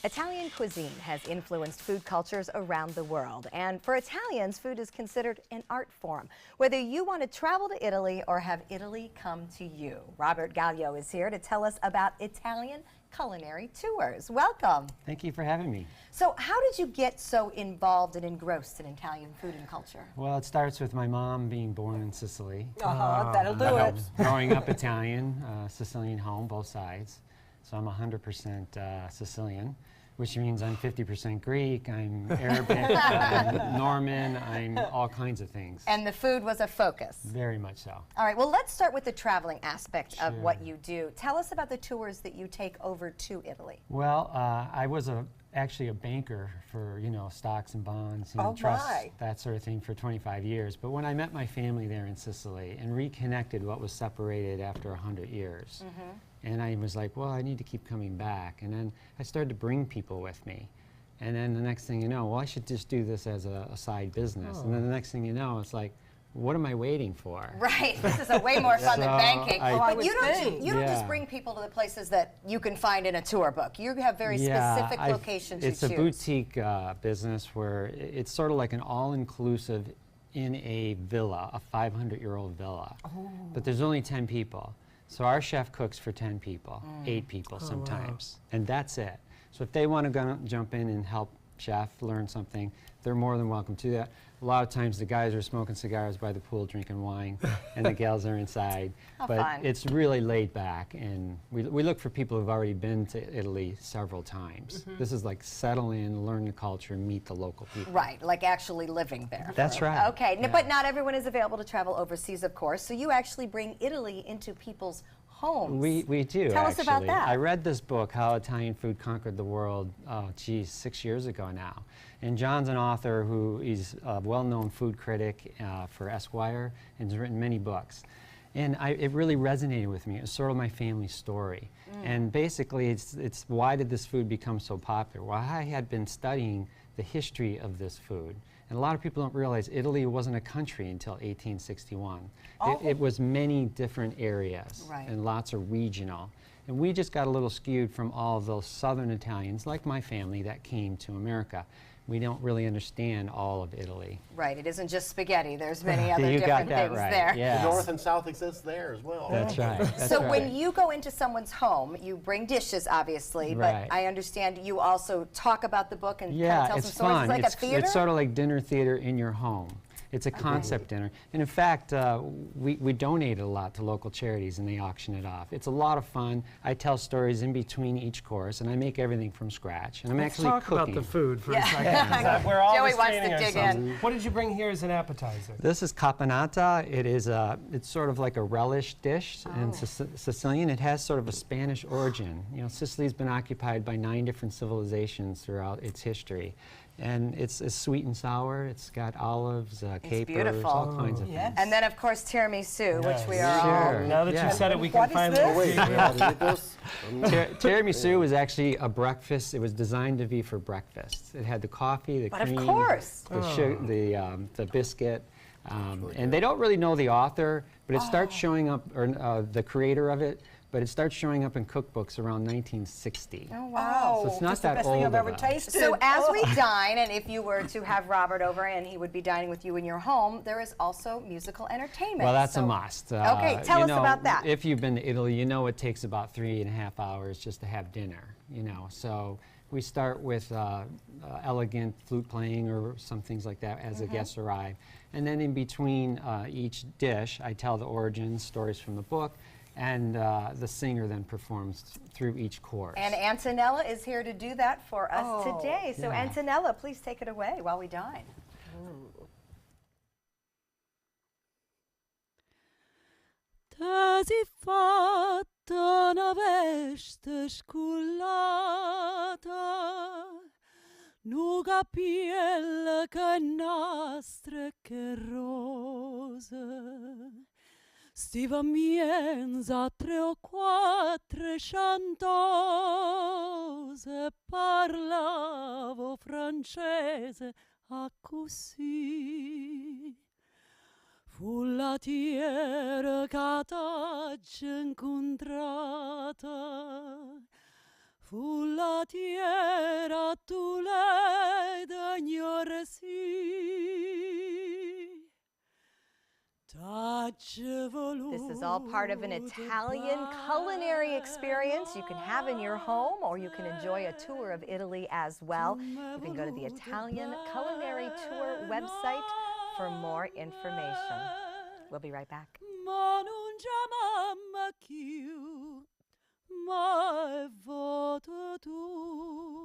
Italian cuisine has influenced food cultures around the world, and for Italians, food is considered an art form. Whether you want to travel to Italy or have Italy come to you, Robert Gallio is here to tell us about Italian culinary tours. Welcome. Thank you for having me. So how did you get so involved and engrossed in Italian food and culture? Well, it starts with my mom being born in Sicily. That'll do it. Growing up Italian, Sicilian home, both sides. So I'm 100% Sicilian, which means I'm 50% Greek, I'm Arabic, I'm Norman, I'm all kinds of things. And the food was a focus. Very much so. All right, well, let's start with the traveling aspect of Sure. what you do. Tell us about the tours that you take over to Italy. Well, I was actually a banker for, stocks and bonds, trusts, that sort of thing for 25 years. But when I met my family there in Sicily and reconnected what was separated after 100 years, and I was like, well, I need to keep coming back. And then I started to bring people with me. And then the next thing you know, well, I should just do this as a side business. And then the next thing you know, it's like, what am I waiting for? Right, this is a way more fun than banking. But you don't just Yeah. bring people to the places that you can find in a tour book. You have very specific locations you choose. It's a boutique business where it's sort of like an all-inclusive in a villa, a 500-year-old villa. But there's only 10 people. So our chef cooks for 10 people, 8 people sometimes, and that's it. So if they want to go jump in and help chef learn something, they're more than welcome to that. A lot of times the guys are smoking cigars by the pool drinking wine and the gals are inside. But fun. it's really laid back, and we look for people who've already been to Italy several times. This is like settle in, learn the culture, meet the local people. Right, like actually living there. That's right. Okay, Yeah. but not everyone is available to travel overseas, of course, so you actually bring Italy into people's homes. We do, Tell us about actually. that. I read this book, How Italian Food Conquered the World, 6 years ago now. And John's an author who is a well-known food critic for Esquire and has written many books. And it really resonated with me. It's sort of my family story. And basically, it's why did this food become so popular? Well, I had been studying the history of this food. And a lot of people don't realize Italy wasn't a country until 1861. It was many different areas, and lots of regional. And we just got a little skewed from all of those southern Italians, like my family, that came to America. We don't really understand all of Italy. Right, it isn't just spaghetti. There's many other You got different that things right. there. Yes. The North and South exists there as well. That's right. That's So right. when you go into someone's home, you bring dishes, obviously, Right. but I understand you also talk about the book and kind Yeah, of tell it's some stories. fun. It's like a theater? It's sort of like dinner theater in your home. It's a concept dinner. And in fact, we donate a lot to local charities and they auction it off. It's a lot of fun. I tell stories in between each course and I make everything from scratch. And I'm Let's actually talk cooking. about the food for a second. Yeah. We're all Joey wants to restraining dig ourselves. in. What did you bring here as an appetizer? This is caponata. It is it's sort of like a relish dish in Sicilian. It has sort of a Spanish origin. Sicily's been occupied by 9 different civilizations throughout its history. And it's sweet and sour. It's got olives, capers, beautiful. all kinds of things. And then, of course, tiramisu, which we are Sure. all... Now that you said it, we can finally Oh, wait, yeah, did it go Tiramisu was actually a breakfast. It was designed to be for breakfast. It had the coffee, the But cream, of course. the biscuit. And they don't really know the author, but it starts showing up, or the creator of it, but it starts showing up in cookbooks around 1960. Oh, wow. So it's not Just that the best old thing I've of ever a- tasted. So as we dine, and if you were to have Robert over and he would be dining with you in your home, there is also musical entertainment. Well, that's So- a must. Okay, tell us about that. If you've been to Italy, you know it takes about 3.5 hours just to have dinner, So we start with elegant flute playing or some things like that as the guests arrive. And then in between each dish, I tell the origins, stories from the book, and the singer then performs through each course. And Antonella is here to do that for us today. So Yeah. Antonella, please take it away while we dine. Te si fatta una veste scullata, nu capiella che nastre che rosa, stiva mienza 3 o 4 chantose, parlavo francese a così. Fu la tiera che t'ha incontrata, fu la tiera tu l'hai d'ignorarsi. This is all part of an Italian culinary experience you can have in your home, or you can enjoy a tour of Italy as well. You can go to the Italian Culinary Tour website for more information. We'll be right back. Ma non chiamam più, ma è voto tu.